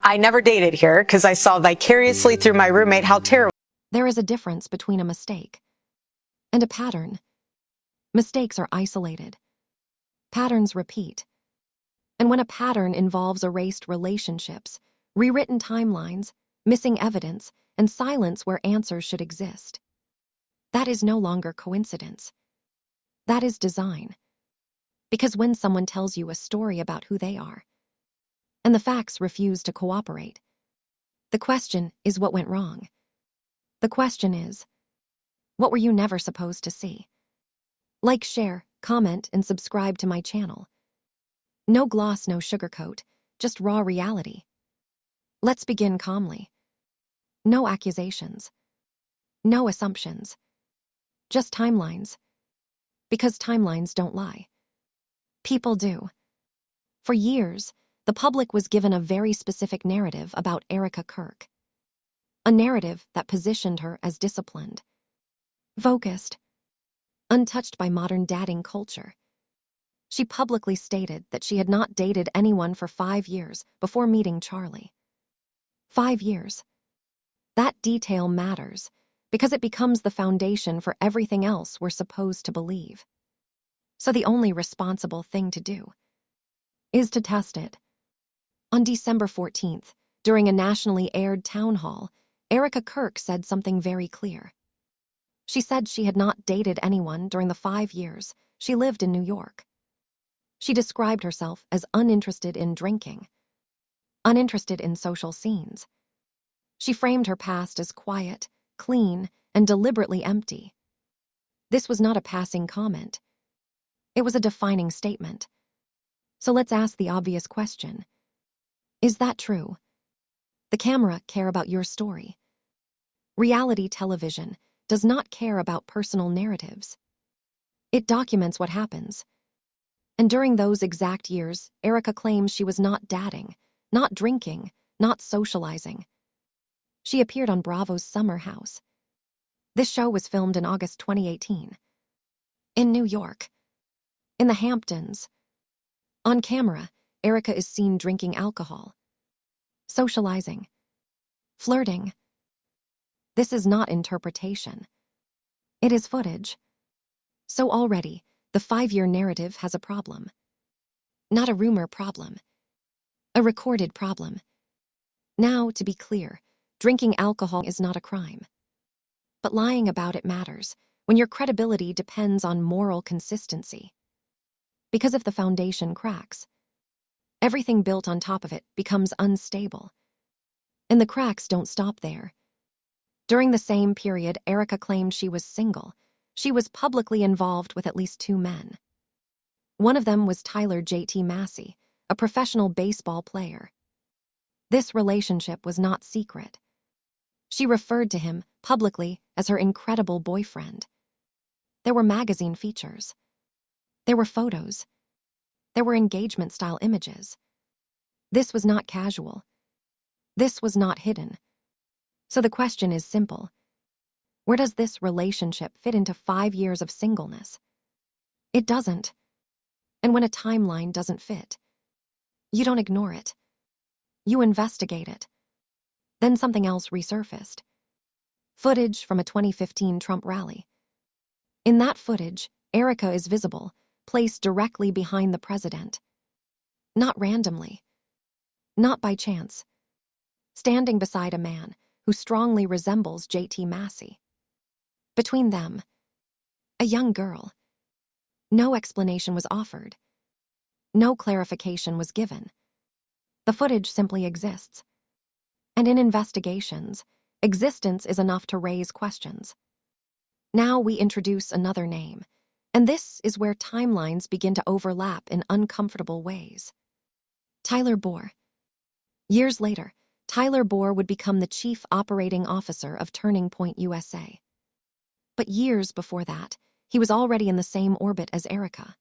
I never dated here because I saw vicariously through my roommate how terrible. There is a difference between a mistake and a pattern. Mistakes are isolated. Patterns repeat. And when a pattern involves erased relationships, rewritten timelines, missing evidence, and silence where answers should exist, that is no longer coincidence. That is design. Because when someone tells you a story about who they are, and the facts refuse to cooperate, the question is what went wrong. The question is, what were you never supposed to see? Like, share, comment, and subscribe to my channel. No gloss, no sugarcoat, just raw reality. Let's begin calmly. No accusations. No assumptions. Just timelines. Because timelines don't lie. People do. For years, the public was given a very specific narrative about Erika Kirk. A narrative that positioned her as disciplined, focused, untouched by modern dating culture. She publicly stated that she had not dated anyone for 5 years before meeting Charlie. 5 years. That detail matters because it becomes the foundation for everything else we're supposed to believe. So the only responsible thing to do is to test it. On December 14th, during a nationally aired town hall, Erika Kirk said something very clear. She said she had not dated anyone during the 5 years she lived in New York. She described herself as uninterested in drinking, uninterested in social scenes. She framed her past as quiet, clean, and deliberately empty. This was not a passing comment. It was a defining statement. So let's ask the obvious question. Is that true? The camera care about your story. Reality television does not care about personal narratives. It documents what happens. And during those exact years, Erika claims she was not dating, not drinking, not socializing. She appeared on Bravo's Summer House. This show was filmed in August 2018. In New York. In the Hamptons. On camera, Erika is seen drinking alcohol, socializing, flirting. This is not interpretation. It is footage. So already, the 5-year narrative has a problem. Not a rumor problem. A recorded problem. Now, to be clear, drinking alcohol is not a crime. But lying about it matters when your credibility depends on moral consistency. Because if the foundation cracks, everything built on top of it becomes unstable. And the cracks don't stop there. During the same period, Erika claimed she was single. She was publicly involved with at least 2 men. One of them was Tyler J.T. Massey, a professional baseball player. This relationship was not secret. She referred to him publicly as her incredible boyfriend. There were magazine features. There were photos. There were engagement-style images. This was not casual. This was not hidden. So the question is simple. Where does this relationship fit into 5 years of singleness? It doesn't. And when a timeline doesn't fit, you don't ignore it. You investigate it. Then something else resurfaced. Footage from a 2015 Trump rally. In that footage, Erika is visible, placed directly behind the president. Not randomly. Not by chance. Standing beside a man who strongly resembles J.T. Massey. Between them, a young girl. No explanation was offered. No clarification was given. The footage simply exists. And in investigations, existence is enough to raise questions. Now we introduce another name, and this is where timelines begin to overlap in uncomfortable ways. Tyler Bohr. Years later, Tyler Bohr would become the chief operating officer of Turning Point USA. But years before that, he was already in the same orbit as Erika.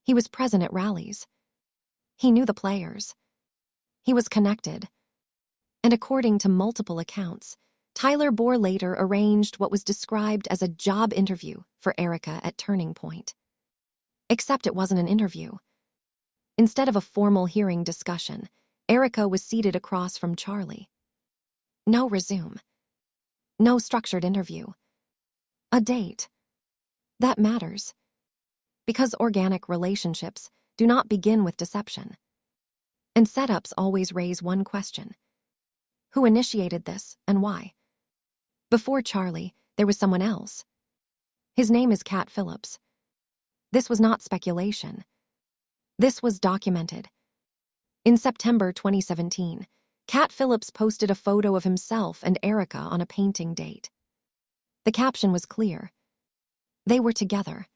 He was present at rallies. He knew the players. He was connected. And according to multiple accounts, Tyler Bohr later arranged what was described as a job interview for Erika at Turning Point. Except it wasn't an interview. Instead of a formal hearing discussion, Erika was seated across from Charlie. No resume. No structured interview. A date. That matters. Because organic relationships do not begin with deception. And setups always raise one question. Who initiated this and why? Before Charlie, there was someone else. His name is Cat Phillips. This was not speculation. This was documented. In September 2017, Cat Phillips posted a photo of himself and Erika on a painting date. The caption was clear. They were together.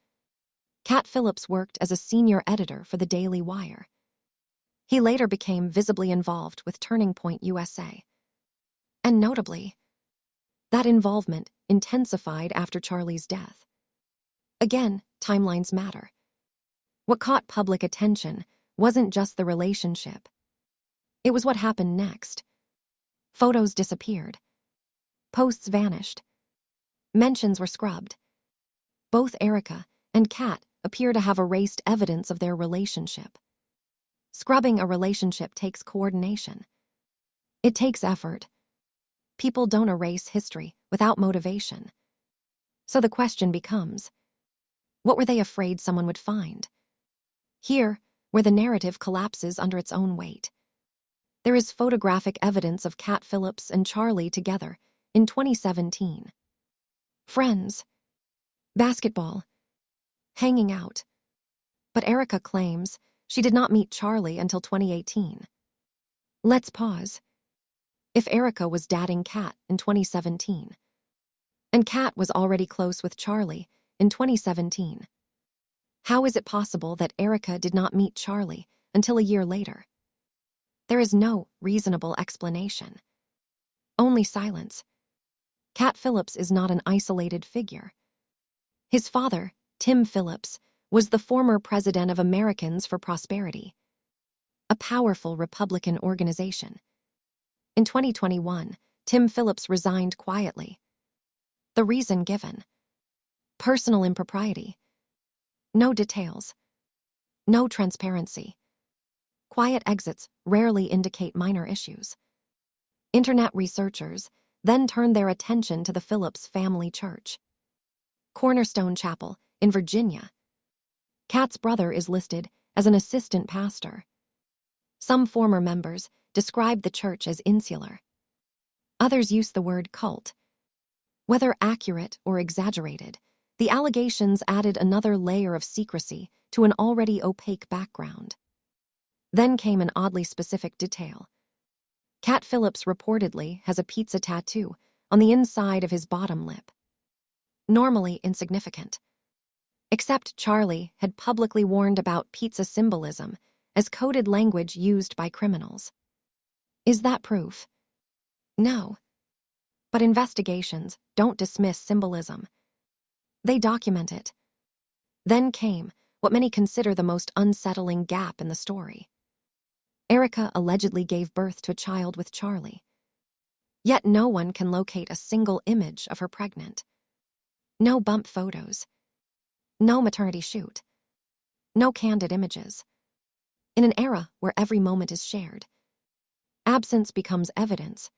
Cat Phillips worked as a senior editor for the Daily Wire. He later became visibly involved with Turning Point USA. And notably, that involvement intensified after Charlie's death. Again, timelines matter. What caught public attention wasn't just the relationship. It was what happened next. Photos disappeared. Posts vanished. Mentions were scrubbed. Both Erika and Cat appear to have erased evidence of their relationship. Scrubbing a relationship takes coordination. It takes effort. People don't erase history without motivation. So the question becomes, what were they afraid someone would find? Here, where the narrative collapses under its own weight. There is photographic evidence of Cat Phillips and Charlie together in 2017. Friends. Basketball. Hanging out. But Erika claims she did not meet Charlie until 2018. Let's pause. If Erika was dating Cat in 2017, and Cat was already close with Charlie in 2017, how is it possible that Erika did not meet Charlie until a year later? There is no reasonable explanation. Only silence. Cat Phillips is not an isolated figure. His father, Tim Phillips, was the former president of Americans for Prosperity, a powerful Republican organization. In 2021, Tim Phillips resigned quietly. The reason given: personal impropriety. No details. No transparency. Quiet exits rarely indicate minor issues. Internet researchers then turned their attention to the Phillips family church, Cornerstone Chapel in Virginia. Cat's brother is listed as an assistant pastor. Some former members described the church as insular. Others use the word cult. Whether accurate or exaggerated, the allegations added another layer of secrecy to an already opaque background. Then came an oddly specific detail. Cat Phillips reportedly has a pizza tattoo on the inside of his bottom lip. Normally insignificant. Except Charlie had publicly warned about pizza symbolism as coded language used by criminals. Is that proof? No. But investigations don't dismiss symbolism. They document it. Then came what many consider the most unsettling gap in the story. Erika allegedly gave birth to a child with Charlie. Yet no one can locate a single image of her pregnant. No bump photos. No maternity shoot. No candid images. In an era where every moment is shared, absence becomes evidence.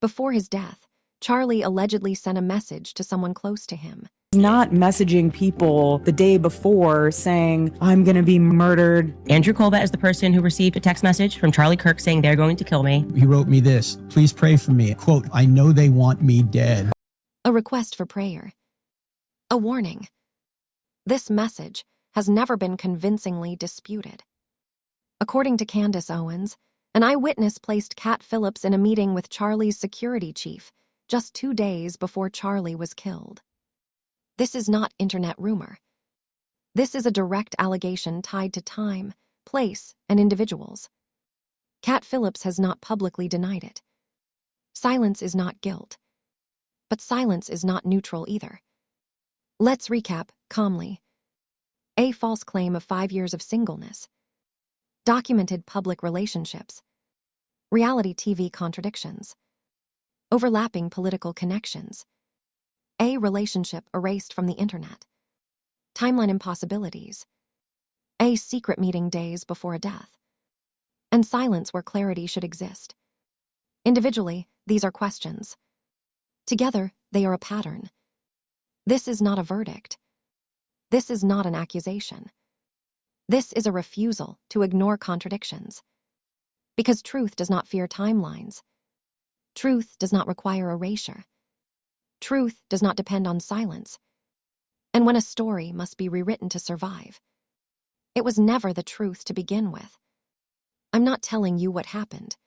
Before his death, Charlie allegedly sent a message to someone close to him. Not messaging people the day before saying, I'm going to be murdered. Andrew Colbert is the person who received a text message from Charlie Kirk saying they're going to kill me. He wrote me this: please pray for me. Quote, I know they want me dead. A request for prayer. A warning. This message has never been convincingly disputed. According to Candace Owens, an eyewitness placed Cat Phillips in a meeting with Charlie's security chief just 2 days before Charlie was killed. This is not internet rumor. This is a direct allegation tied to time, place, and individuals. Cat Phillips has not publicly denied it. Silence is not guilt. But silence is not neutral either. Let's recap calmly. A false claim of 5 years of singleness. Documented public relationships. Reality TV contradictions. Overlapping political connections. A relationship erased from the internet. Timeline impossibilities. A secret meeting days before a death. and silence where clarity should exist. Individually, these are questions. Together, they are a pattern. This is not a verdict. This is not an accusation. This is a refusal to ignore contradictions. Because truth does not fear timelines. Truth does not require erasure. Truth does not depend on silence. And when a story must be rewritten to survive, it was never the truth to begin with. I'm not telling you what happened.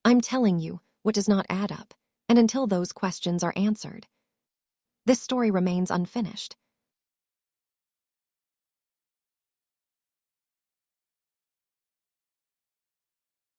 I'm telling you what does not add up, and until those questions are answered, this story remains unfinished.